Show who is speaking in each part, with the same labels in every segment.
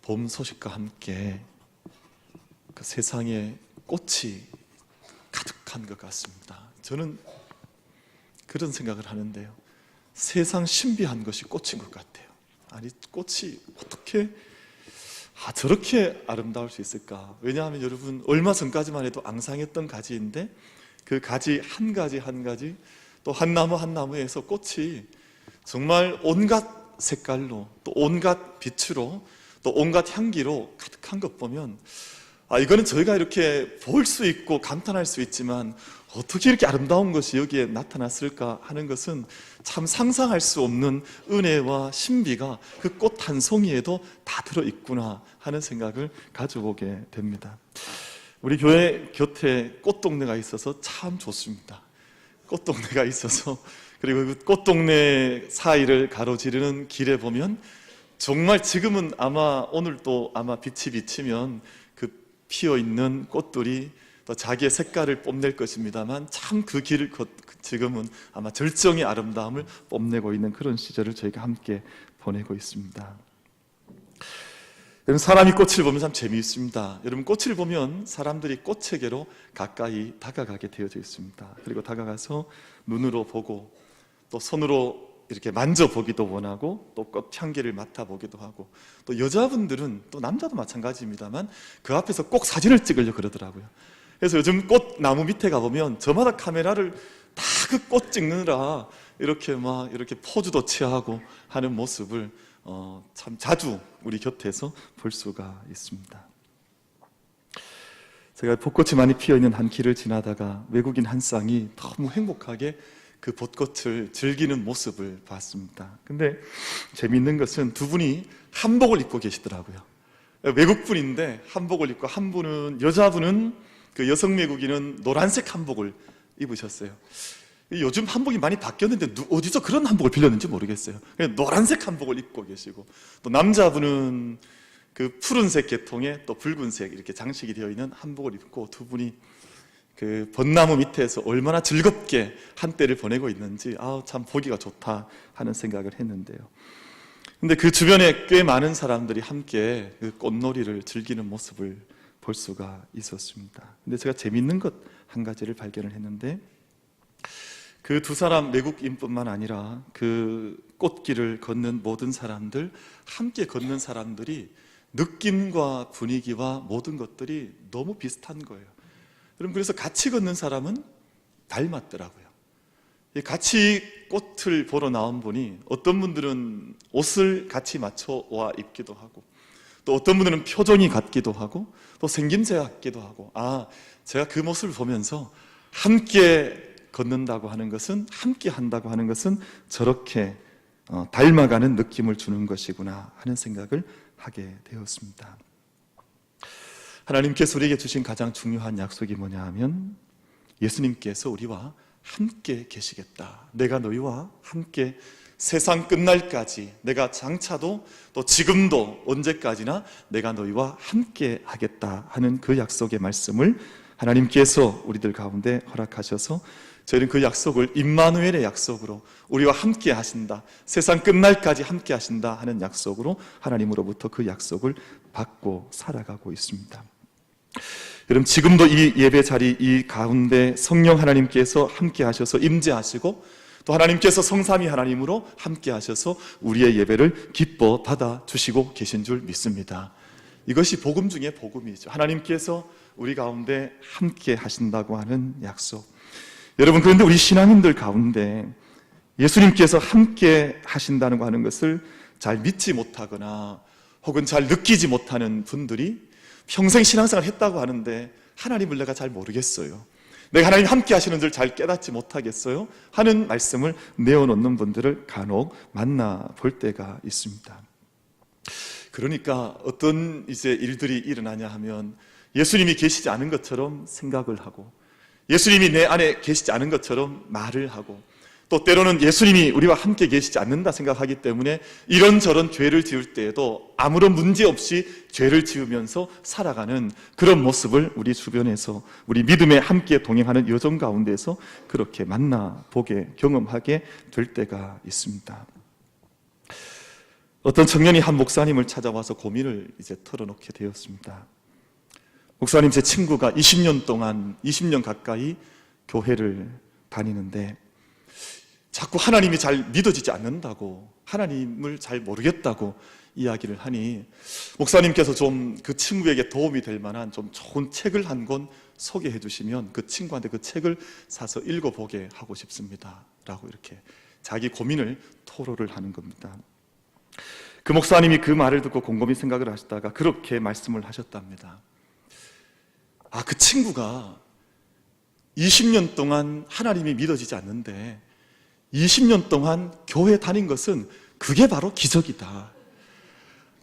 Speaker 1: 봄 소식과 함께 그 세상에 꽃이 가득한 것 같습니다. 저는 그런 생각을 하는데요. 세상 신비한 것이 꽃인 것 같아요. 아니, 꽃이 어떻게 저렇게 아름다울 수 있을까? 왜냐하면 여러분, 얼마 전까지만 해도 앙상했던 가지인데 그 가지 한 가지 한 가지, 또 한 나무 한 나무에서 꽃이 정말 온갖 색깔로, 또 온갖 빛으로, 또 온갖 향기로 가득한 것 보면 이거는 저희가 이렇게 볼 수 있고 감탄할 수 있지만 어떻게 이렇게 아름다운 것이 여기에 나타났을까 하는 것은 참 상상할 수 없는 은혜와 신비가 그 꽃 한 송이에도 다 들어있구나 하는 생각을 가져보게 됩니다. 우리 교회 곁에 꽃동네가 있어서 참 좋습니다. 꽃동네가 있어서, 그리고 그 꽃동네 사이를 가로지르는 길에 보면 정말 지금은 아마 오늘도 아마 빛이 비치면 그 피어있는 꽃들이 또 자기의 색깔을 뽐낼 것입니다만 참 그 길을 지금은 아마 절정의 아름다움을 뽐내고 있는 그런 시절을 저희가 함께 보내고 있습니다. 여러분, 사람이 꽃을 보면 참 재미있습니다. 여러분, 꽃을 보면 사람들이 꽃에게로 가까이 다가가게 되어져 있습니다. 그리고 다가가서 눈으로 보고 또 손으로 이렇게 만져보기도 원하고 또 꽃향기를 맡아보기도 하고, 또 여자분들은, 또 남자도 마찬가지입니다만 그 앞에서 꼭 사진을 찍으려고 그러더라고요. 그래서 요즘 꽃나무 밑에 가보면 저마다 카메라를 다 그 꽃 찍느라 이렇게 포즈도 취하고 하는 모습을 참 자주 우리 곁에서 볼 수가 있습니다. 제가 벚꽃이 많이 피어있는 한 길을 지나다가 외국인 한 쌍이 너무 행복하게 그 벚꽃을 즐기는 모습을 봤습니다. 근데 재미있는 것은 두 분이 한복을 입고 계시더라고요. 외국분인데 한복을 입고, 한 분은, 여자분은, 그 여성 외국인은 노란색 한복을 입으셨어요. 요즘 한복이 많이 바뀌었는데 어디서 그런 한복을 빌렸는지 모르겠어요. 노란색 한복을 입고 계시고, 또 남자분은 그 푸른색 계통에 또 붉은색 이렇게 장식이 되어 있는 한복을 입고, 두 분이 그 벚나무 밑에서 얼마나 즐겁게 한때를 보내고 있는지 참 보기가 좋다 하는 생각을 했는데요. 근데 그 주변에 꽤 많은 사람들이 함께 그 꽃놀이를 즐기는 모습을 볼 수가 있었습니다. 근데 제가 재밌는 것 한 가지를 발견을 했는데, 그 두 사람, 외국인뿐만 아니라 그 꽃길을 걷는 모든 사람들, 함께 걷는 사람들이 느낌과 분위기와 모든 것들이 너무 비슷한 거예요. 여러분, 그래서 같이 걷는 사람은 닮았더라고요. 같이 꽃을 보러 나온 분이, 어떤 분들은 옷을 같이 맞춰와 입기도 하고, 또 어떤 분들은 표정이 같기도 하고, 또 생김새가 같기도 하고, 제가 그 모습을 보면서 함께 걷는다고 하는 것은, 함께 한다고 하는 것은 저렇게 닮아가는 느낌을 주는 것이구나 하는 생각을 하게 되었습니다. 하나님께서 우리에게 주신 가장 중요한 약속이 뭐냐 하면, 예수님께서 우리와 함께 계시겠다. 내가 너희와 함께 세상 끝날까지, 내가 장차도 또 지금도 언제까지나 내가 너희와 함께 하겠다 하는 그 약속의 말씀을 하나님께서 우리들 가운데 허락하셔서 저희는 그 약속을 임마누엘의 약속으로, 우리와 함께 하신다, 세상 끝날까지 함께 하신다 하는 약속으로 하나님으로부터 그 약속을 받고 살아가고 있습니다. 여러분, 지금도 이 예배 자리 이 가운데 성령 하나님께서 함께 하셔서 임재하시고, 또 하나님께서 성삼위 하나님으로 함께 하셔서 우리의 예배를 기뻐 받아주시고 계신 줄 믿습니다. 이것이 복음 중에 복음이죠. 하나님께서 우리 가운데 함께 하신다고 하는 약속. 여러분, 그런데 우리 신앙인들 가운데 예수님께서 함께 하신다는 거 하는 것을 잘 믿지 못하거나 혹은 잘 느끼지 못하는 분들이 평생 신앙생활을 했다고 하는데, 하나님을 내가 잘 모르겠어요, 내가 하나님 함께 하시는 줄 잘 깨닫지 못하겠어요 하는 말씀을 내어놓는 분들을 간혹 만나볼 때가 있습니다. 그러니까 어떤 일들이 일어나냐 하면, 예수님이 계시지 않은 것처럼 생각을 하고, 예수님이 내 안에 계시지 않은 것처럼 말을 하고, 또 때로는 예수님이 우리와 함께 계시지 않는다 생각하기 때문에 이런저런 죄를 지을 때에도 아무런 문제 없이 죄를 지으면서 살아가는 그런 모습을 우리 주변에서, 우리 믿음에 함께 동행하는 여정 가운데서 그렇게 만나보게, 경험하게 될 때가 있습니다. 어떤 청년이 한 목사님을 찾아와서 고민을 이제 털어놓게 되었습니다. 목사님, 제 친구가 20년 가까이 교회를 다니는데 자꾸 하나님이 잘 믿어지지 않는다고, 하나님을 잘 모르겠다고 이야기를 하니 목사님께서 좀 그 친구에게 도움이 될 만한 좀 좋은 책을 한 권 소개해 주시면 그 친구한테 그 책을 사서 읽어보게 하고 싶습니다 라고 이렇게 자기 고민을 토로를 하는 겁니다. 그 목사님이 그 말을 듣고 곰곰이 생각을 하시다가 그렇게 말씀을 하셨답니다. 그 친구가 20년 동안 하나님이 믿어지지 않는데 20년 동안 교회 다닌 것은 그게 바로 기적이다.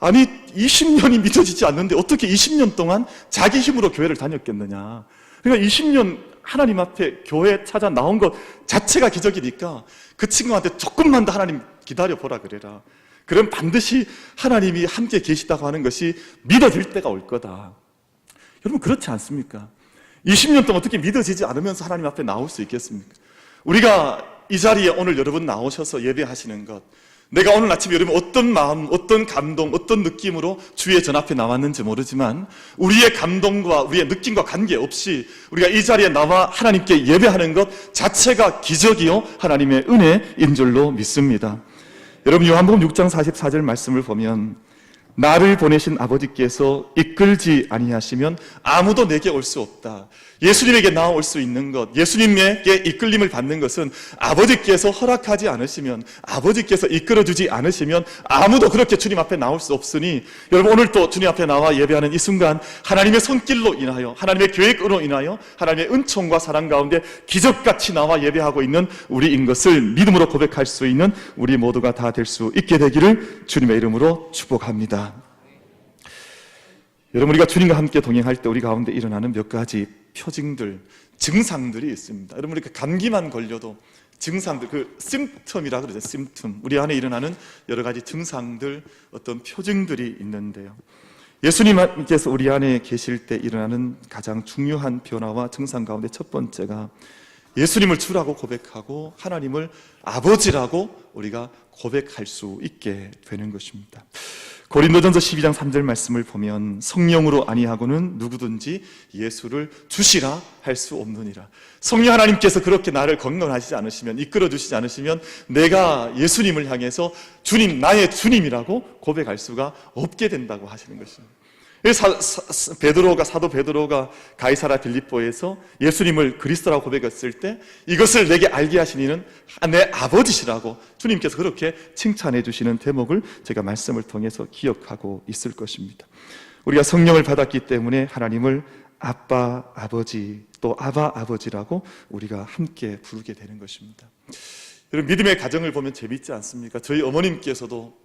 Speaker 1: 아니, 20년이 믿어지지 않는데 어떻게 20년 동안 자기 힘으로 교회를 다녔겠느냐. 그러니까 20년 하나님 앞에 교회 찾아 나온 것 자체가 기적이니까 그 친구한테 조금만 더 하나님 기다려보라 그래라. 그럼 반드시 하나님이 함께 계시다고 하는 것이 믿어질 때가 올 거다. 여러분, 그렇지 않습니까? 20년 동안 어떻게 믿어지지 않으면서 하나님 앞에 나올 수 있겠습니까? 우리가 이 자리에 오늘 여러분 나오셔서 예배하시는 것, 내가 오늘 아침에 여러분 어떤 마음, 어떤 감동, 어떤 느낌으로 주의 전 앞에 나왔는지 모르지만 우리의 감동과 우리의 느낌과 관계없이 우리가 이 자리에 나와 하나님께 예배하는 것 자체가 기적이요 하나님의 은혜인 줄로 믿습니다. 여러분, 요한복음 6장 44절 말씀을 보면 나를 보내신 아버지께서 이끌지 아니하시면 아무도 내게 올 수 없다. 예수님에게 나올 수 있는 것, 예수님에게 이끌림을 받는 것은 아버지께서 허락하지 않으시면, 아버지께서 이끌어주지 않으시면 아무도 그렇게 주님 앞에 나올 수 없으니 여러분, 오늘 또 주님 앞에 나와 예배하는 이 순간 하나님의 손길로 인하여, 하나님의 계획으로 인하여 하나님의 은총과 사랑 가운데 기적같이 나와 예배하고 있는 우리인 것을 믿음으로 고백할 수 있는 우리 모두가 다 될 수 있게 되기를 주님의 이름으로 축복합니다. 여러분, 우리가 주님과 함께 동행할 때 우리 가운데 일어나는 몇 가지 표징들, 증상들이 있습니다. 여러분, 우리가 감기만 걸려도 증상들, 그 심텀이라 그러죠. 심텀. 우리 안에 일어나는 여러 가지 증상들, 어떤 표징들이 있는데요. 예수님께서 우리 안에 계실 때 일어나는 가장 중요한 변화와 증상 가운데 첫 번째가 예수님을 주라고 고백하고 하나님을 아버지라고 우리가 고백할 수 있게 되는 것입니다. 고린도전서 12장 3절 말씀을 보면 성령으로 아니하고는 누구든지 예수를 주시라 할 수 없느니라. 성령 하나님께서 그렇게 나를 건강하시지 않으시면, 이끌어 주시지 않으시면 내가 예수님을 향해서 주님, 나의 주님이라고 고백할 수가 없게 된다고 하시는 것입니다. 사도 베드로가 가이사라 빌립보에서 예수님을 그리스도라고 고백했을 때 이것을 내게 알게 하신 이는 내 아버지시라고 주님께서 그렇게 칭찬해 주시는 대목을 제가 말씀을 통해서 기억하고 있을 것입니다. 우리가 성령을 받았기 때문에 하나님을 아빠, 아버지, 또 아바, 아버지라고 우리가 함께 부르게 되는 것입니다. 여러분, 믿음의 가정을 보면 재미있지 않습니까? 저희 어머님께서도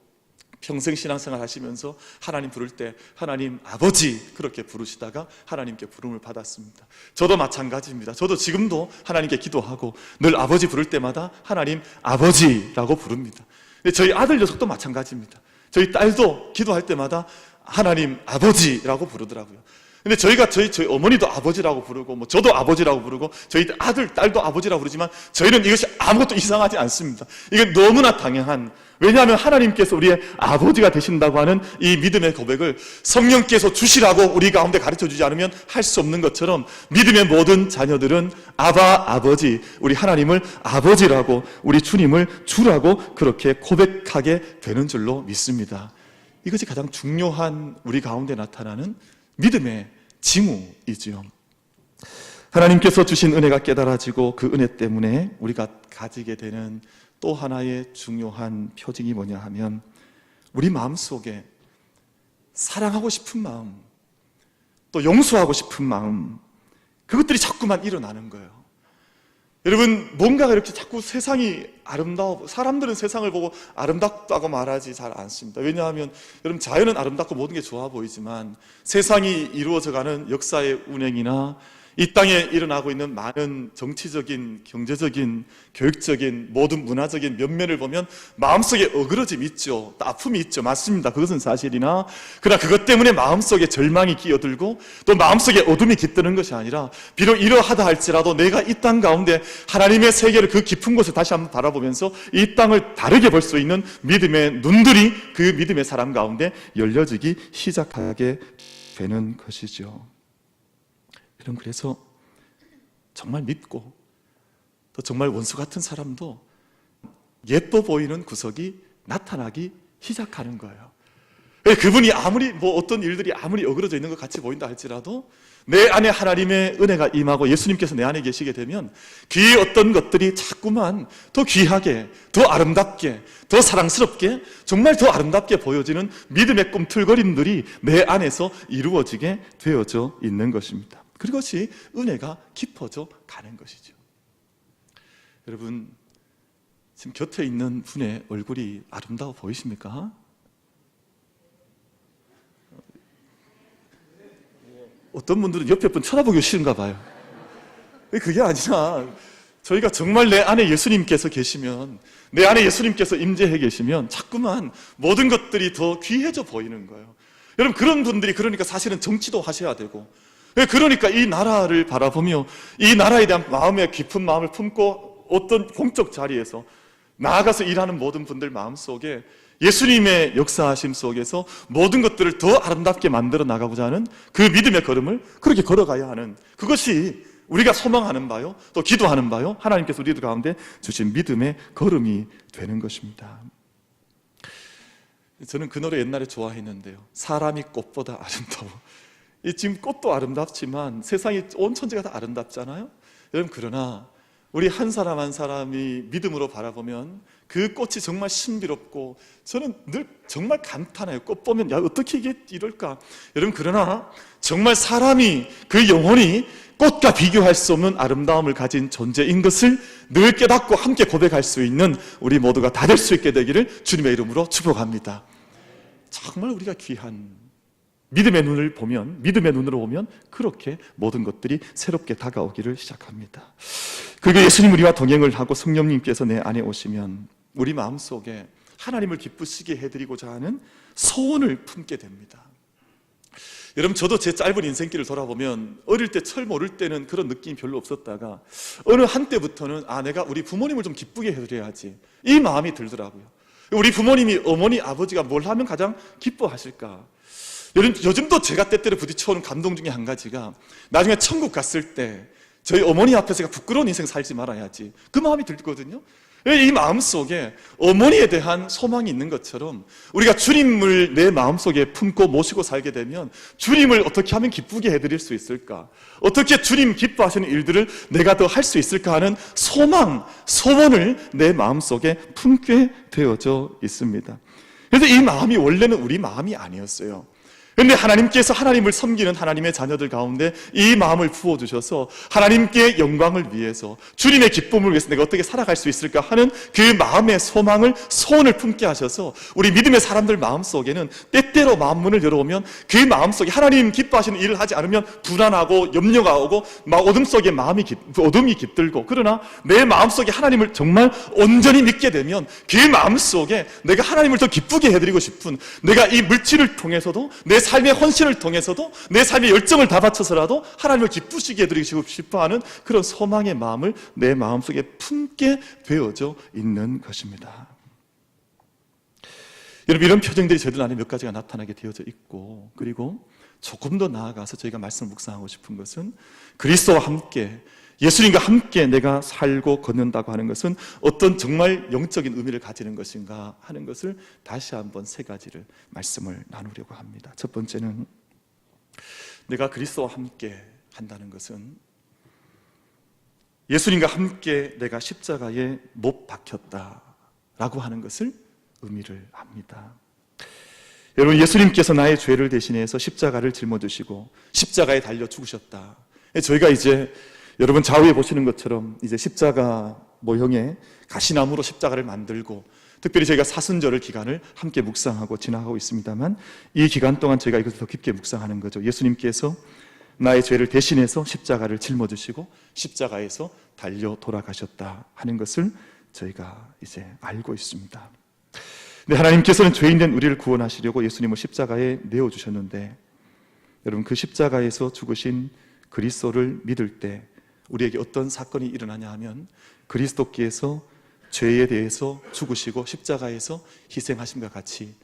Speaker 1: 평생 신앙생활 하시면서 하나님 부를 때 하나님 아버지 그렇게 부르시다가 하나님께 부름을 받았습니다. 저도 마찬가지입니다. 저도 지금도 하나님께 기도하고 늘 아버지 부를 때마다 하나님 아버지라고 부릅니다. 저희 아들 녀석도 마찬가지입니다. 저희 딸도 기도할 때마다 하나님 아버지라고 부르더라고요. 근데 저희 어머니도 아버지라고 부르고, 저도 아버지라고 부르고, 저희 아들, 딸도 아버지라고 부르지만 저희는 이것이 아무것도 이상하지 않습니다. 이게 너무나 당연한, 왜냐하면 하나님께서 우리의 아버지가 되신다고 하는 이 믿음의 고백을 성령께서 주시라고 우리 가운데 가르쳐 주지 않으면 할 수 없는 것처럼 믿음의 모든 자녀들은 아바, 아버지, 우리 하나님을 아버지라고, 우리 주님을 주라고 그렇게 고백하게 되는 줄로 믿습니다. 이것이 가장 중요한 우리 가운데 나타나는 믿음의 징후이지요. 하나님께서 주신 은혜가 깨달아지고 그 은혜 때문에 우리가 가지게 되는 또 하나의 중요한 표징이 뭐냐 하면 우리 마음속에 사랑하고 싶은 마음, 또 용서하고 싶은 마음, 그것들이 자꾸만 일어나는 거예요. 여러분, 뭔가가 이렇게 자꾸 세상이 아름다워, 사람들은 세상을 보고 아름답다고 말하지 잘 않습니다. 왜냐하면 여러분, 자연은 아름답고 모든 게 좋아 보이지만 세상이 이루어져가는 역사의 운행이나 이 땅에 일어나고 있는 많은 정치적인, 경제적인, 교육적인, 모든 문화적인 면면을 보면 마음속에 어그러짐이 있죠. 또 아픔이 있죠. 맞습니다. 그것은 사실이나, 그러나 그것 때문에 마음속에 절망이 끼어들고 또 마음속에 어둠이 깃드는 것이 아니라, 비록 이러하다 할지라도 내가 이 땅 가운데 하나님의 세계를 그 깊은 곳에 다시 한번 바라보면서 이 땅을 다르게 볼 수 있는 믿음의 눈들이 그 믿음의 사람 가운데 열려지기 시작하게 되는 것이죠. 여러분, 그래서 정말 믿고 또 정말 원수 같은 사람도 예뻐 보이는 구석이 나타나기 시작하는 거예요. 그분이 아무리 어떤 일들이 아무리 어그러져 있는 것 같이 보인다 할지라도 내 안에 하나님의 은혜가 임하고 예수님께서 내 안에 계시게 되면 그 어떤 것들이 자꾸만 더 귀하게, 더 아름답게, 더 사랑스럽게, 정말 더 아름답게 보여지는 믿음의 꿈틀거림들이 내 안에서 이루어지게 되어져 있는 것입니다. 그것이 은혜가 깊어져 가는 것이죠. 여러분, 지금 곁에 있는 분의 얼굴이 아름다워 보이십니까? 어떤 분들은 옆에 분 쳐다보기 싫은가 봐요. 그게 아니라 저희가 정말 내 안에 예수님께서 계시면, 내 안에 예수님께서 임재해 계시면 자꾸만 모든 것들이 더 귀해져 보이는 거예요. 여러분, 그런 분들이 그러니까 사실은 정치도 하셔야 되고, 그러니까 이 나라를 바라보며 이 나라에 대한 마음의 깊은 마음을 품고 어떤 공적 자리에서 나아가서 일하는 모든 분들 마음속에 예수님의 역사하심 속에서 모든 것들을 더 아름답게 만들어 나가고자 하는 그 믿음의 걸음을 그렇게 걸어가야 하는, 그것이 우리가 소망하는 바요, 또 기도하는 바요, 하나님께서 우리들 가운데 주신 믿음의 걸음이 되는 것입니다. 저는 그 노래 옛날에 좋아했는데요. 사람이 꽃보다 아름다워. 지금 꽃도 아름답지만 세상이 온 천지가 다 아름답잖아요. 여러분, 그러나 우리 한 사람 한 사람이 믿음으로 바라보면 그 꽃이 정말 신비롭고, 저는 늘 정말 감탄해요. 꽃 보면 야, 어떻게 이게 이럴까. 여러분, 그러나 정말 사람이 그 영혼이 꽃과 비교할 수 없는 아름다움을 가진 존재인 것을 늘 깨닫고 함께 고백할 수 있는 우리 모두가 다 될 수 있게 되기를 주님의 이름으로 축복합니다. 정말 우리가 귀한 믿음의 눈을 보면, 믿음의 눈으로 보면 그렇게 모든 것들이 새롭게 다가오기를 시작합니다. 그리고 예수님 우리와 동행을 하고 성령님께서 내 안에 오시면 우리 마음속에 하나님을 기쁘시게 해드리고자 하는 소원을 품게 됩니다. 여러분, 저도 제 짧은 인생길을 돌아보면 어릴 때 철 모를 때는 그런 느낌이 별로 없었다가 어느 한때부터는 내가 우리 부모님을 좀 기쁘게 해드려야지, 이 마음이 들더라고요. 우리 부모님이, 어머니, 아버지가 뭘 하면 가장 기뻐하실까? 요즘도 제가 때때로 부딪혀오는 감동 중에 한 가지가, 나중에 천국 갔을 때 저희 어머니 앞에서 제가 부끄러운 인생 살지 말아야지, 그 마음이 들거든요. 이 마음속에 어머니에 대한 소망이 있는 것처럼 우리가 주님을 내 마음속에 품고 모시고 살게 되면 주님을 어떻게 하면 기쁘게 해드릴 수 있을까, 어떻게 주님 기뻐하시는 일들을 내가 더 할 수 있을까 하는 소망, 소원을 내 마음속에 품게 되어져 있습니다. 그래서 이 마음이 원래는 우리 마음이 아니었어요. 그런데 하나님께서 하나님을 섬기는 하나님의 자녀들 가운데 이 마음을 부어주셔서 하나님께 영광을 위해서, 주님의 기쁨을 위해서 내가 어떻게 살아갈 수 있을까 하는 그 마음의 소망을, 소원을 품게 하셔서 우리 믿음의 사람들 마음속에는 때때로 마음문을 열어오면 그 마음속에 하나님 기뻐하시는 일을 하지 않으면 불안하고 염려가 오고 막 어둠 속에 어둠이 깃들고, 그러나 내 마음속에 하나님을 정말 온전히 믿게 되면 그 마음속에 내가 하나님을 더 기쁘게 해드리고 싶은, 내가 이 물질을 통해서도, 내 삶의 헌신을 통해서도, 내 삶의 열정을 다 바쳐서라도 하나님을 기쁘시게 해드리고 싶어하는 그런 소망의 마음을 내 마음속에 품게 되어져 있는 것입니다. 여러분, 이런 표정들이 저희들 안에 몇 가지가 나타나게 되어져 있고, 그리고 조금 더 나아가서 저희가 말씀 묵상하고 싶은 것은 그리스도와 함께, 예수님과 함께 내가 살고 걷는다고 하는 것은 어떤 정말 영적인 의미를 가지는 것인가 하는 것을 다시 한번 세 가지를 말씀을 나누려고 합니다. 첫 번째는, 내가 그리스도와 함께 한다는 것은 예수님과 함께 내가 십자가에 못 박혔다라고 하는 것을 의미를 합니다. 여러분, 예수님께서 나의 죄를 대신해서 십자가를 짊어지시고 십자가에 달려 죽으셨다. 저희가 이제 여러분 좌우에 보시는 것처럼 이제 십자가 모형의 가시나무로 십자가를 만들고, 특별히 저희가 사순절을 기간을 함께 묵상하고 지나가고 있습니다만, 이 기간 동안 저희가 이것을 더 깊게 묵상하는 거죠. 예수님께서 나의 죄를 대신해서 십자가를 짊어지시고 십자가에서 달려 돌아가셨다 하는 것을 저희가 이제 알고 있습니다. 근데 하나님께서는 죄인된 우리를 구원하시려고 예수님을 십자가에 내어주셨는데, 여러분, 그 십자가에서 죽으신 그리스도를 믿을 때 우리에게 어떤 사건이 일어나냐 하면, 그리스도께서 죄에 대해서 죽으시고 십자가에서 희생하심과 같이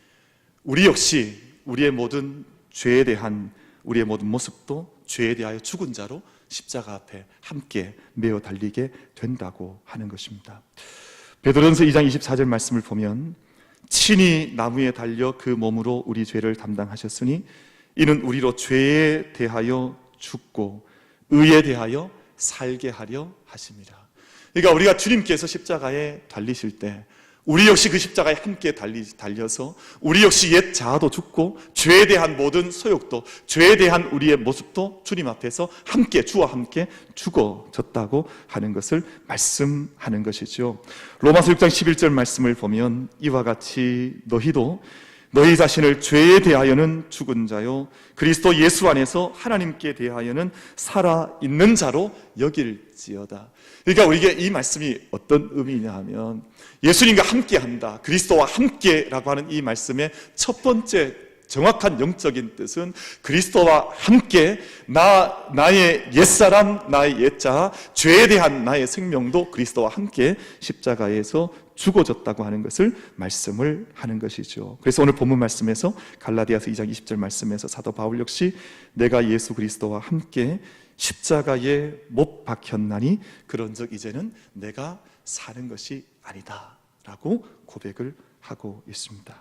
Speaker 1: 우리 역시 우리의 모든 죄에 대한 우리의 모든 모습도 죄에 대하여 죽은 자로 십자가 앞에 함께 메어 달리게 된다고 하는 것입니다. 베드로전서 2장 24절 말씀을 보면, 친히 나무에 달려 그 몸으로 우리 죄를 담당하셨으니 이는 우리로 죄에 대하여 죽고 의에 대하여 살게 하려 하심이라. 그러니까 우리가 주님께서 십자가에 달리실 때 우리 역시 그 십자가에 함께 달려서 우리 역시 옛 자아도 죽고 죄에 대한 모든 소욕도, 죄에 대한 우리의 모습도 주님 앞에서 함께, 주와 함께 죽어졌다고 하는 것을 말씀하는 것이죠. 로마서 6장 11절 말씀을 보면 이와 같이 너희도 너희 자신을 죄에 대하여는 죽은 자요 그리스도 예수 안에서 하나님께 대하여는 살아있는 자로 여길지어다. 그러니까 우리에게 이 말씀이 어떤 의미냐 하면, 예수님과 함께한다, 그리스도와 함께라고 하는 이 말씀의 첫 번째 정확한 영적인 뜻은 그리스도와 함께 나의 옛사람, 나의 옛자, 죄에 대한 나의 생명도 그리스도와 함께 십자가에서 죽어졌다고 하는 것을 말씀을 하는 것이죠. 그래서 오늘 본문 말씀에서 갈라디아서 2장 20절 말씀에서 사도 바울 역시 내가 예수 그리스도와 함께 십자가에 못 박혔나니 그런즉 이제는 내가 사는 것이 아니다 라고 고백을 하고 있습니다.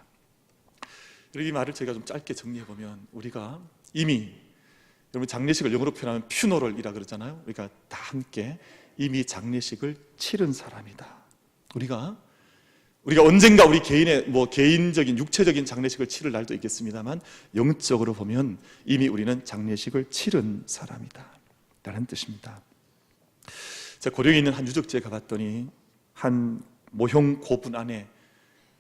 Speaker 1: 이 말을 제가 좀 짧게 정리해보면, 우리가 이미, 여러분 장례식을 영어로 표현하면 퓨너럴이라 그러잖아요. 우리가 다 함께 이미 장례식을 치른 사람이다. 우리가 언젠가 우리 개인의 개인적인 육체적인 장례식을 치를 날도 있겠습니다만, 영적으로 보면 이미 우리는 장례식을 치른 사람이다 라는 뜻입니다. 제가 고령에 있는 한 유적지에 가봤더니 한 모형 고분 안에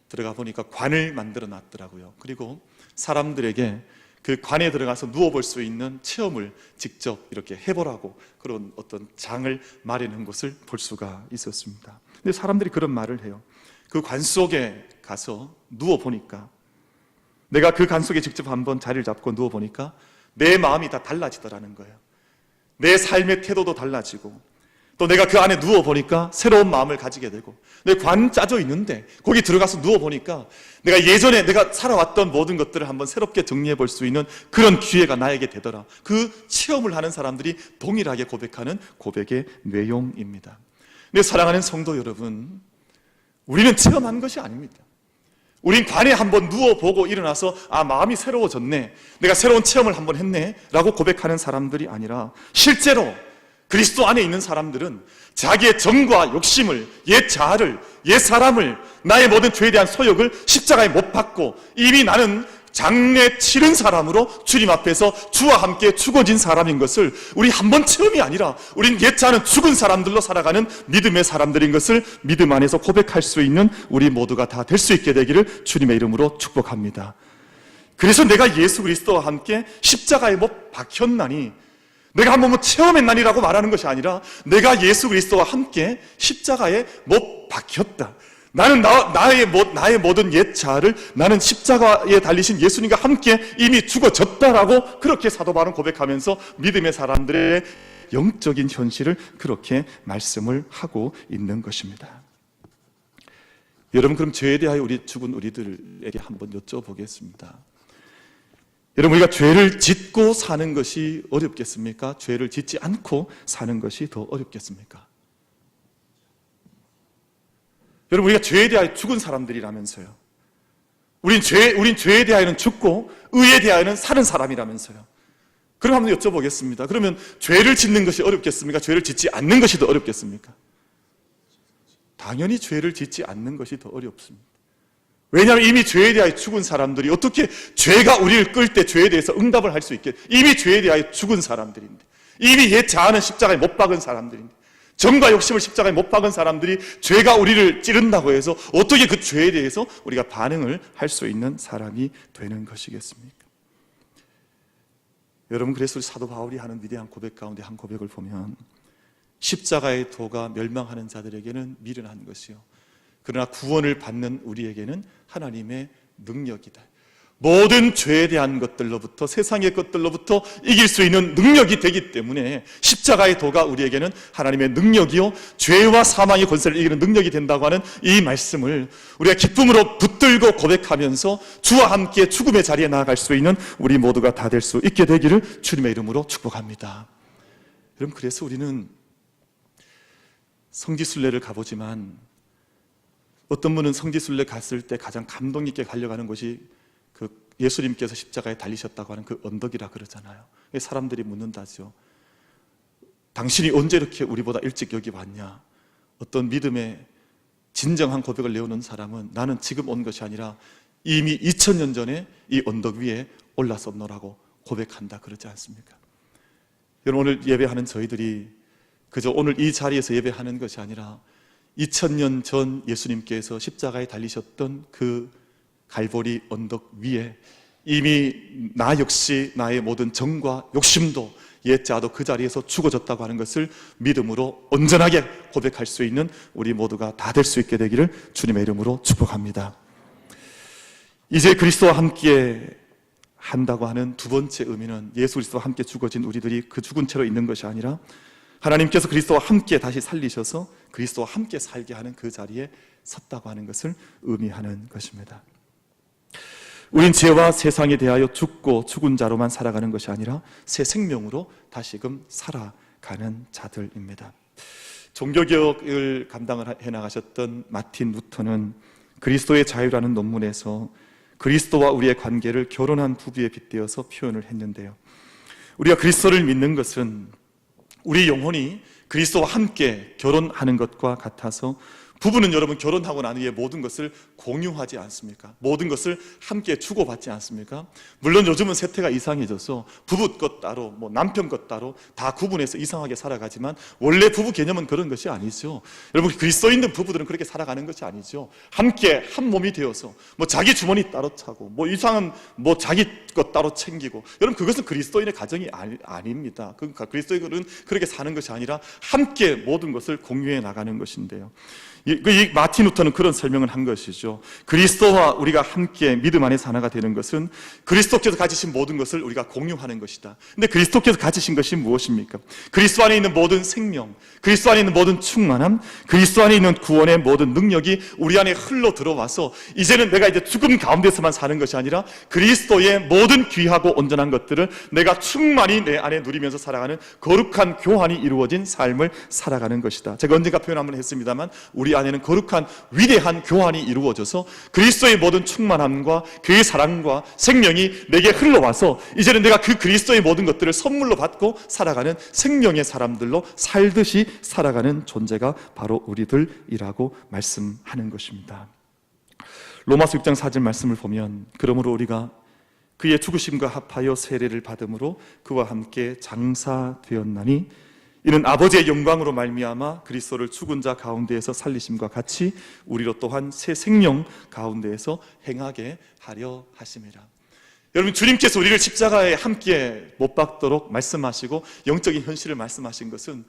Speaker 1: 들어가 보니까 관을 만들어 놨더라고요. 그리고 사람들에게 그 관에 들어가서 누워볼 수 있는 체험을 직접 이렇게 해보라고 그런 어떤 장을 마련한 것을 볼 수가 있었습니다. 근데 사람들이 그런 말을 해요. 그 관 속에 가서 누워보니까, 내가 그 관 속에 직접 한번 자리를 잡고 누워보니까 내 마음이 다 달라지더라는 거예요. 내 삶의 태도도 달라지고, 또 내가 그 안에 누워보니까 새로운 마음을 가지게 되고, 내 관 짜져 있는데 거기 들어가서 누워보니까 내가 예전에 내가 살아왔던 모든 것들을 한번 새롭게 정리해 볼 수 있는 그런 기회가 나에게 되더라. 그 체험을 하는 사람들이 동일하게 고백하는 고백의 내용입니다. 근데 사랑하는 성도 여러분, 우리는 체험한 것이 아닙니다. 우린 관에 한번 누워보고 일어나서 마음이 새로워졌네, 내가 새로운 체험을 한번 했네 라고 고백하는 사람들이 아니라, 실제로 그리스도 안에 있는 사람들은 자기의 정과 욕심을, 옛 자아를, 옛 사람을, 나의 모든 죄에 대한 소욕을 십자가에 못 박고 이미 나는 장례 치른 사람으로 주님 앞에서 주와 함께 죽어진 사람인 것을 우리 한 번 체험이 아니라, 우린 옛 자아는 죽은 사람들로 살아가는 믿음의 사람들인 것을 믿음 안에서 고백할 수 있는 우리 모두가 다 될 수 있게 되기를 주님의 이름으로 축복합니다. 그래서 내가 예수 그리스도와 함께 십자가에 못 박혔나니, 내가 한번 체험했나니라고 말하는 것이 아니라, 내가 예수 그리스도와 함께 십자가에 못 박혔다. 나는 나의 모든 옛 자아를 나는 십자가에 달리신 예수님과 함께 이미 죽어졌다라고 그렇게 사도 바울은 고백하면서 믿음의 사람들의 영적인 현실을 그렇게 말씀을 하고 있는 것입니다. 여러분, 그럼 죄에 대하여 죽은 우리들에게 한번 여쭤보겠습니다. 여러분, 우리가 죄를 짓고 사는 것이 어렵겠습니까? 죄를 짓지 않고 사는 것이 더 어렵겠습니까? 여러분, 우리가 죄에 대하여 죽은 사람들이라면서요. 우린 죄에 대하여는 죽고 의에 대하여는 사는 사람이라면서요. 그럼 한번 여쭤보겠습니다. 그러면 죄를 짓는 것이 어렵겠습니까? 죄를 짓지 않는 것이 더 어렵겠습니까? 당연히 죄를 짓지 않는 것이 더 어렵습니다. 왜냐하면 이미 죄에 대하여 죽은 사람들이 어떻게 죄가 우리를 끌 때 죄에 대해서 응답을 할 수 있게, 이미 죄에 대하여 죽은 사람들인데, 이미 옛 자아는 십자가에 못 박은 사람들인데, 정과 욕심을 십자가에 못 박은 사람들이 죄가 우리를 찌른다고 해서 어떻게 그 죄에 대해서 우리가 반응을 할 수 있는 사람이 되는 것이겠습니까? 여러분, 그래서 우리 사도 바울이 하는 위대한 고백 가운데 한 고백을 보면 십자가의 도가 멸망하는 자들에게는 미련한 것이요 그러나 구원을 받는 우리에게는 하나님의 능력이다. 모든 죄에 대한 것들로부터, 세상의 것들로부터 이길 수 있는 능력이 되기 때문에 십자가의 도가 우리에게는 하나님의 능력이요 죄와 사망의 권세를 이기는 능력이 된다고 하는 이 말씀을 우리가 기쁨으로 붙들고 고백하면서 주와 함께 죽음의 자리에 나아갈 수 있는 우리 모두가 다 될 수 있게 되기를 주님의 이름으로 축복합니다. 여러분, 그래서 우리는 성지순례를 가보지만 어떤 분은 성지순례 갔을 때 가장 감동 있게 가려가는 곳이 그 예수님께서 십자가에 달리셨다고 하는 그 언덕이라 그러잖아요. 사람들이 묻는다죠. 당신이 언제 이렇게 우리보다 일찍 여기 왔냐? 어떤 믿음의 진정한 고백을 내오는 사람은 나는 지금 온 것이 아니라 이미 2000년 전에 이 언덕 위에 올랐었노라고 고백한다 그러지 않습니까? 여러분, 오늘 예배하는 저희들이 그저 오늘 이 자리에서 예배하는 것이 아니라 2000년 전 예수님께서 십자가에 달리셨던 그 갈보리 언덕 위에 이미 나 역시 나의 모든 정과 욕심도 옛자도 그 자리에서 죽어졌다고 하는 것을 믿음으로 온전하게 고백할 수 있는 우리 모두가 다 될 수 있게 되기를 주님의 이름으로 축복합니다. 이제 그리스도와 함께 한다고 하는 두 번째 의미는 예수 그리스도와 함께 죽어진 우리들이 그 죽은 채로 있는 것이 아니라 하나님께서 그리스도와 함께 다시 살리셔서 그리스도와 함께 살게 하는 그 자리에 섰다고 하는 것을 의미하는 것입니다. 우린 죄와 세상에 대하여 죽고 죽은 자로만 살아가는 것이 아니라 새 생명으로 다시금 살아가는 자들입니다. 종교개혁을 감당을 해나가셨던 마틴 루터는 그리스도의 자유라는 논문에서 그리스도와 우리의 관계를 결혼한 부부에 빗대어서 표현을 했는데요, 우리가 그리스도를 믿는 것은 우리 영혼이 그리스도와 함께 결혼하는 것과 같아서 부부는 여러분 결혼하고 난 후에 모든 것을 공유하지 않습니까? 모든 것을 함께 주고받지 않습니까? 물론 요즘은 세태가 이상해져서 부부 것 따로 남편 것 따로 다 구분해서 이상하게 살아가지만 원래 부부 개념은 그런 것이 아니죠. 여러분, 그리스도 있는 부부들은 그렇게 살아가는 것이 아니죠. 함께 한 몸이 되어서 자기 주머니 따로 차고 이상한 자기 것 따로 챙기고, 여러분 그것은 그리스도인의 가정이 아닙니다. 그러니까 그리스도인은 그렇게 사는 것이 아니라 함께 모든 것을 공유해 나가는 것인데요, 이 마틴 루터는 그런 설명을 한 것이죠. 그리스도와 우리가 함께 믿음 안에서 하나가 되는 것은 그리스도께서 가지신 모든 것을 우리가 공유하는 것이다. 근데 그리스도께서 가지신 것이 무엇입니까? 그리스도 안에 있는 모든 생명, 그리스도 안에 있는 모든 충만함, 그리스도 안에 있는 구원의 모든 능력이 우리 안에 흘러 들어와서 이제는 내가 이제 죽음 가운데서만 사는 것이 아니라 그리스도의 모든 귀하고 온전한 것들을 내가 충만히 내 안에 누리면서 살아가는 거룩한 교환이 이루어진 삶을 살아가는 것이다. 제가 언젠가 표현 한번 했습니다만 우리 안에는 거룩한 위대한 교환이 이루어져서 그리스도의 모든 충만함과 그의 사랑과 생명이 내게 흘러와서 이제는 내가 그 그리스도의 모든 것들을 선물로 받고 살아가는 생명의 사람들로 살듯이 살아가는 존재가 바로 우리들이라고 말씀하는 것입니다. 로마서 6장 4절 말씀을 보면 그러므로 우리가 그의 죽으심과 합하여 세례를 받음으로 그와 함께 장사되었나니 이는 아버지의 영광으로 말미암아 그리스도를 죽은 자 가운데에서 살리심과 같이 우리로 또한 새 생명 가운데에서 행하게 하려 하심이라. 여러분, 주님께서 우리를 십자가에 함께 못 박도록 말씀하시고 영적인 현실을 말씀하신 것은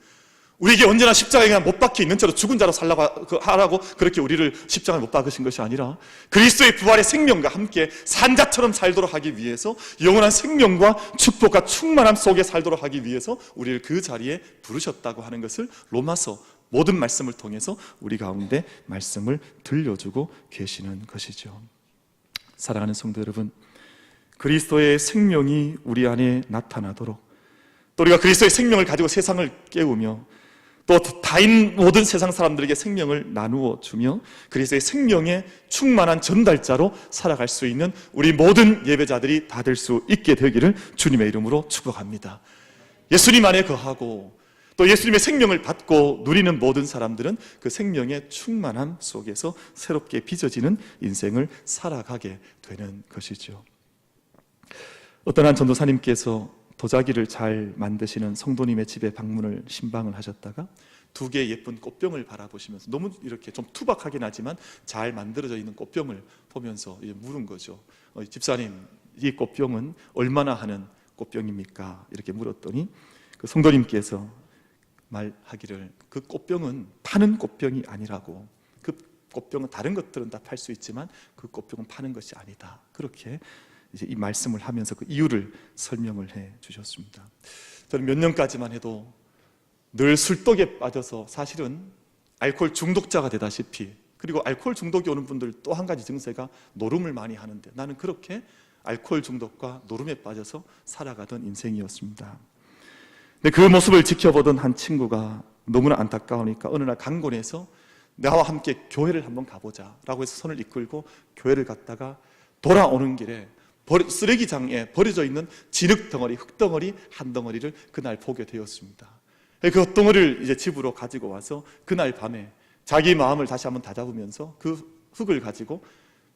Speaker 1: 우리에게 언제나 십자가에 그냥 못 박혀 있는 채로 죽은 자로 살라고 하라고 그렇게 우리를 십자가에 못 박으신 것이 아니라 그리스도의 부활의 생명과 함께 산자처럼 살도록 하기 위해서, 영원한 생명과 축복과 충만함 속에 살도록 하기 위해서 우리를 그 자리에 부르셨다고 하는 것을 로마서 모든 말씀을 통해서 우리 가운데 말씀을 들려주고 계시는 것이죠. 사랑하는 성도 여러분, 그리스도의 생명이 우리 안에 나타나도록, 또 우리가 그리스도의 생명을 가지고 세상을 깨우며 또 다인 모든 세상 사람들에게 생명을 나누어 주며 그리스도의 생명의 충만한 전달자로 살아갈 수 있는 우리 모든 예배자들이 다 될 수 있게 되기를 주님의 이름으로 축복합니다. 예수님 안에 거하고 또 예수님의 생명을 받고 누리는 모든 사람들은 그 생명의 충만함 속에서 새롭게 빚어지는 인생을 살아가게 되는 것이죠. 어떤 한 전도사님께서 도자기를 잘 만드시는 성도님의 집에 방문을 신방을 하셨다가 두 개의 예쁜 꽃병을 바라보시면서 너무 이렇게 좀 투박하긴 하지만 잘 만들어져 있는 꽃병을 보면서 물은 거죠. 집사님, 이 꽃병은 얼마나 하는 꽃병입니까? 이렇게 물었더니 그 성도님께서 말하기를 그 꽃병은 파는 꽃병이 아니라고, 그 꽃병은 다른 것들은 다 팔 수 있지만 그 꽃병은 파는 것이 아니다. 그렇게 이제 이 말씀을 하면서 그 이유를 설명을 해 주셨습니다. 저는 몇 년까지만 해도 늘 술독에 빠져서 사실은 알코올 중독자가 되다시피, 그리고 알코올 중독이 오는 분들 또 한 가지 증세가 노름을 많이 하는데, 나는 그렇게 알코올 중독과 노름에 빠져서 살아가던 인생이었습니다. 근데 그 모습을 지켜보던 한 친구가 너무나 안타까우니까 어느 날 강권에서 나와 함께 교회를 한번 가보자 라고 해서 손을 이끌고 교회를 갔다가 돌아오는 길에 쓰레기장에 버려져 있는 진흙덩어리, 흙덩어리 한 덩어리를 그날 보게 되었습니다. 그 흙덩어리를 이제 집으로 가지고 와서 그날 밤에 자기 마음을 다시 한번 다잡으면서 그 흙을 가지고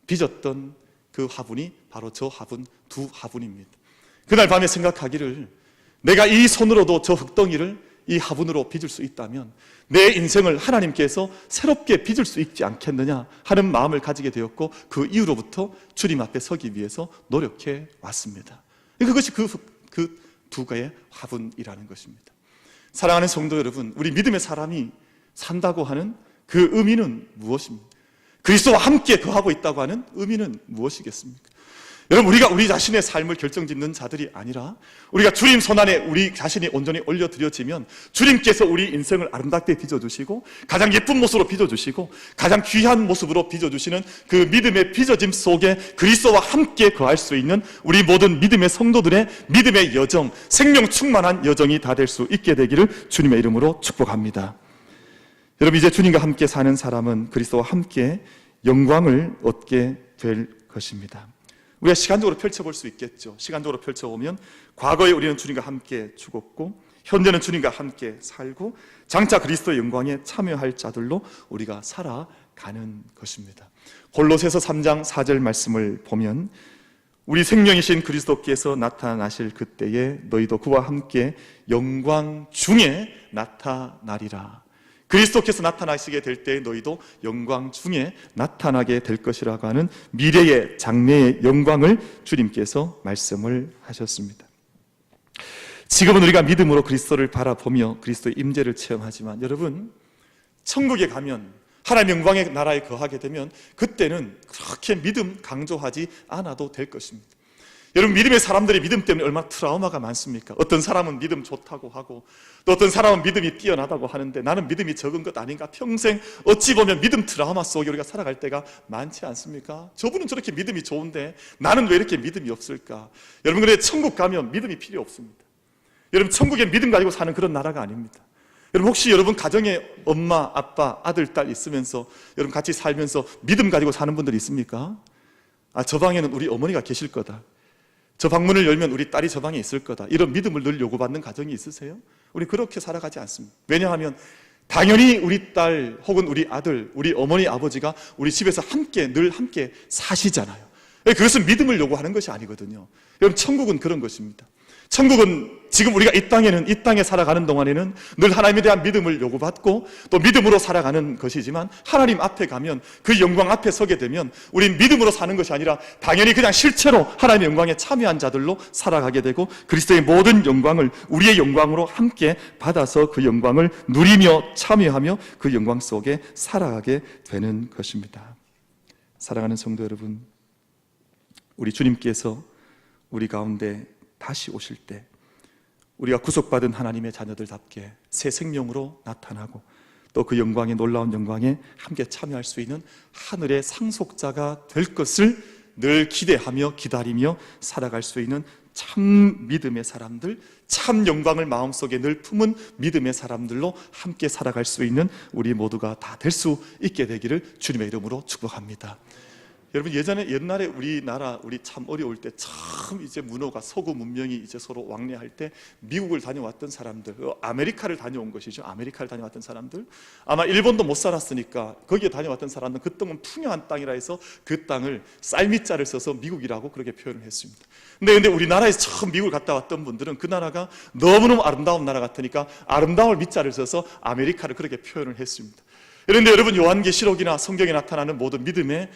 Speaker 1: 빚었던 그 화분이 바로 저 화분, 두 화분입니다. 그날 밤에 생각하기를, 내가 이 손으로도 저 흙덩이를 이 화분으로 빚을 수 있다면 내 인생을 하나님께서 새롭게 빚을 수 있지 않겠느냐 하는 마음을 가지게 되었고, 그 이후로부터 주님 앞에 서기 위해서 노력해 왔습니다. 그것이 그 두 개의 화분이라는 것입니다. 사랑하는 성도 여러분, 우리 믿음의 사람이 산다고 하는 그 의미는 무엇입니까? 그리스도와 함께 거하고 있다고 하는 의미는 무엇이겠습니까? 여러분, 우리가 우리 자신의 삶을 결정짓는 자들이 아니라 우리가 주님 손안에 우리 자신이 온전히 올려드려지면 주님께서 우리 인생을 아름답게 빚어주시고 가장 예쁜 모습으로 빚어주시고 가장 귀한 모습으로 빚어주시는 그 믿음의 빚어짐 속에 그리스도와 함께 거할 수 있는 우리 모든 믿음의 성도들의 믿음의 여정, 생명 충만한 여정이 다 될 수 있게 되기를 주님의 이름으로 축복합니다. 여러분, 이제 주님과 함께 사는 사람은 그리스도와 함께 영광을 얻게 될 것입니다. 우리가 시간적으로 펼쳐볼 수 있겠죠. 시간적으로 펼쳐보면 과거에 우리는 주님과 함께 죽었고 현재는 주님과 함께 살고 장차 그리스도의 영광에 참여할 자들로 우리가 살아가는 것입니다. 골로새서 3장 4절 말씀을 보면 우리 생명이신 그리스도께서 나타나실 그때에 너희도 그와 함께 영광 중에 나타나리라. 그리스도께서 나타나시게 될 때 너희도 영광 중에 나타나게 될 것이라고 하는 미래의 장래의 영광을 주님께서 말씀을 하셨습니다. 지금은 우리가 믿음으로 그리스도를 바라보며 그리스도의 임재를 체험하지만, 여러분, 천국에 가면 하나님 영광의 나라에 거하게 되면 그때는 그렇게 믿음 강조하지 않아도 될 것입니다. 여러분, 믿음의 사람들이 믿음 때문에 얼마나 트라우마가 많습니까? 어떤 사람은 믿음 좋다고 하고 또 어떤 사람은 믿음이 뛰어나다고 하는데 나는 믿음이 적은 것 아닌가? 평생 어찌 보면 믿음 트라우마 속에 우리가 살아갈 때가 많지 않습니까? 저분은 저렇게 믿음이 좋은데 나는 왜 이렇게 믿음이 없을까? 여러분, 그래 천국 가면 믿음이 필요 없습니다. 여러분, 천국에 믿음 가지고 사는 그런 나라가 아닙니다. 여러분, 혹시 여러분 가정에 엄마, 아빠, 아들, 딸 있으면서 여러분 같이 살면서 믿음 가지고 사는 분들이 있습니까? 저 방에는 우리 어머니가 계실 거다. 저 방문을 열면 우리 딸이 저 방에 있을 거다. 이런 믿음을 늘 요구받는 가정이 있으세요? 우리 그렇게 살아가지 않습니다. 왜냐하면 당연히 우리 딸 혹은 우리 아들, 우리 어머니, 아버지가 우리 집에서 늘 함께 사시잖아요. 그것은 믿음을 요구하는 것이 아니거든요. 여러분, 천국은 그런 것입니다. 천국은 지금 우리가 이 땅에 살아가는 동안에는 늘 하나님에 대한 믿음을 요구받고 또 믿음으로 살아가는 것이지만, 하나님 앞에 가면 그 영광 앞에 서게 되면 우린 믿음으로 사는 것이 아니라 당연히 그냥 실체로 하나님의 영광에 참여한 자들로 살아가게 되고 그리스도의 모든 영광을 우리의 영광으로 함께 받아서 그 영광을 누리며 참여하며 그 영광 속에 살아가게 되는 것입니다. 사랑하는 성도 여러분, 우리 주님께서 우리 가운데 다시 오실 때 우리가 구속받은 하나님의 자녀들답게 새 생명으로 나타나고 또 그 영광의 놀라운 영광에 함께 참여할 수 있는 하늘의 상속자가 될 것을 늘 기대하며 기다리며 살아갈 수 있는 참 믿음의 사람들, 참 영광을 마음속에 늘 품은 믿음의 사람들로 함께 살아갈 수 있는 우리 모두가 다 될 수 있게 되기를 주님의 이름으로 축복합니다. 여러분, 옛날에 우리나라 우리 참 어려울 때 처음 이제 문화가 서구 문명이 이제 서로 왕래할 때 미국을 다녀왔던 사람들, 아메리카를 다녀온 것이죠. 아메리카를 다녀왔던 사람들, 아마 일본도 못 살았으니까 거기에 다녀왔던 사람들은 그 땅은 풍요한 땅이라 해서 그 땅을 쌀미자를 써서 미국이라고 그렇게 표현을 했습니다. 근데 우리나라에서 처음 미국을 갔다 왔던 분들은 그 나라가 너무너무 아름다운 나라 같으니까 아름다운 미자를 써서 아메리카를 그렇게 표현을 했습니다. 그런데 여러분, 요한계시록이나 성경에 나타나는 모든 믿음에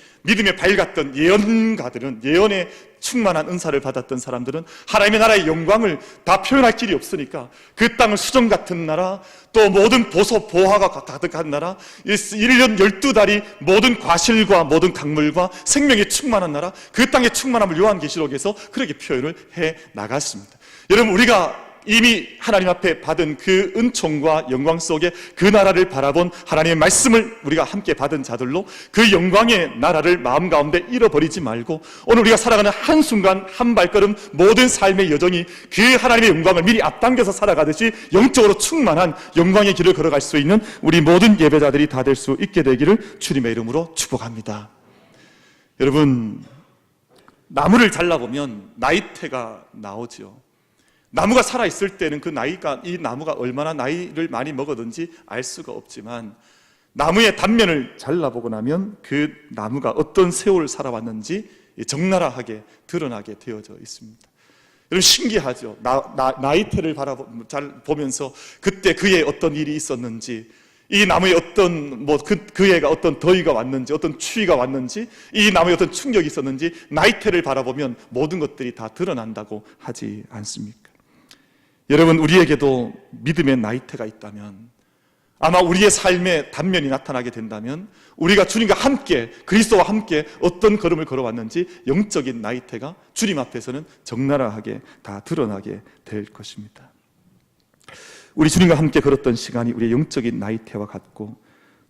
Speaker 1: 밝았던 예언가들은, 예언에 충만한 은사를 받았던 사람들은 하나님의 나라의 영광을 다 표현할 길이 없으니까 그 땅을 수정 같은 나라, 또 모든 보소 보화가 가득한 나라, 1년 12달이 모든 과실과 모든 강물과 생명이 충만한 나라, 그 땅의 충만함을 요한계시록에서 그렇게 표현을 해 나갔습니다. 여러분, 우리가 이미 하나님 앞에 받은 그 은총과 영광 속에 그 나라를 바라본 하나님의 말씀을 우리가 함께 받은 자들로 그 영광의 나라를 마음 가운데 잃어버리지 말고, 오늘 우리가 살아가는 한순간 한 발걸음 모든 삶의 여정이 그 하나님의 영광을 미리 앞당겨서 살아가듯이 영적으로 충만한 영광의 길을 걸어갈 수 있는 우리 모든 예배자들이 다 될 수 있게 되기를 주님의 이름으로 축복합니다. 여러분, 나무를 잘라보면 나이테가 나오죠. 나무가 살아있을 때는 이 나무가 얼마나 나이를 많이 먹었는지 알 수가 없지만, 나무의 단면을 잘라보고 나면 그 나무가 어떤 세월을 살아왔는지 적나라하게 드러나게 되어져 있습니다. 여러분, 신기하죠? 나이테를 보면서 그때 그의 어떤 일이 있었는지, 이 나무에 어떤 그 해가 어떤 더위가 왔는지, 어떤 추위가 왔는지, 이 나무에 어떤 충격이 있었는지 나이테를 바라보면 모든 것들이 다 드러난다고 하지 않습니까? 여러분, 우리에게도 믿음의 나이테가 있다면, 아마 우리의 삶의 단면이 나타나게 된다면, 우리가 주님과 함께, 그리스도와 함께 어떤 걸음을 걸어왔는지 영적인 나이테가 주님 앞에서는 적나라하게 다 드러나게 될 것입니다. 우리 주님과 함께 걸었던 시간이 우리의 영적인 나이테와 같고,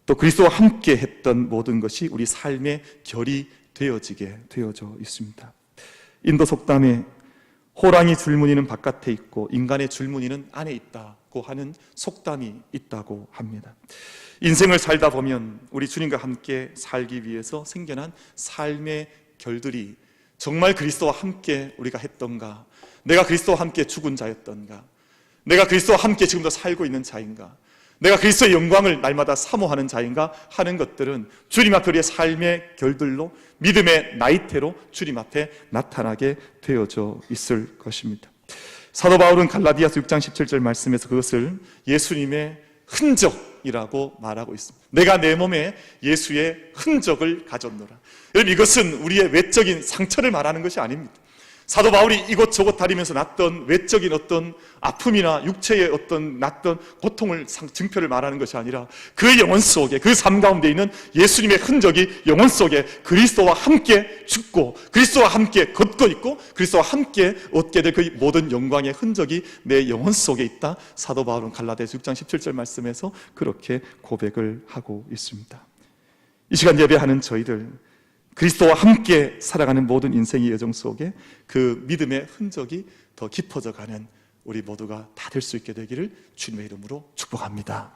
Speaker 1: 또 그리스도와 함께 했던 모든 것이 우리 삶의 결이 되어져 있습니다. 인도 속담에 호랑이 줄무늬는 바깥에 있고 인간의 줄무늬는 안에 있다고 하는 속담이 있다고 합니다. 인생을 살다 보면 우리 주님과 함께 살기 위해서 생겨난 삶의 결들이 정말 그리스도와 함께 우리가 했던가, 내가 그리스도와 함께 죽은 자였던가, 내가 그리스도와 함께 지금도 살고 있는 자인가, 내가 그리스도의 영광을 날마다 사모하는 자인가 하는 것들은 주님 앞에 우리의 삶의 결들로, 믿음의 나이테로 주님 앞에 나타나게 되어져 있을 것입니다. 사도 바울은 갈라디아서 6장 17절 말씀에서 그것을 예수님의 흔적이라고 말하고 있습니다. 내가 내 몸에 예수의 흔적을 가졌노라. 여러분, 이것은 우리의 외적인 상처를 말하는 것이 아닙니다. 사도 바울이 이곳저곳 다니면서 났던 외적인 어떤 아픔이나 육체의 어떤 났던 고통을 증표를 말하는 것이 아니라 그 영혼 속에, 그 삶 가운데 있는 예수님의 흔적이 영혼 속에 그리스도와 함께 죽고 그리스도와 함께 걷고 있고 그리스도와 함께 얻게 될 그 모든 영광의 흔적이 내 영혼 속에 있다. 사도 바울은 갈라디아서 6장 17절 말씀에서 그렇게 고백을 하고 있습니다. 이 시간 예배하는 저희들, 그리스도와 함께 살아가는 모든 인생의 여정 속에 그 믿음의 흔적이 더 깊어져 가는 우리 모두가 다 될 수 있게 되기를 주님의 이름으로 축복합니다.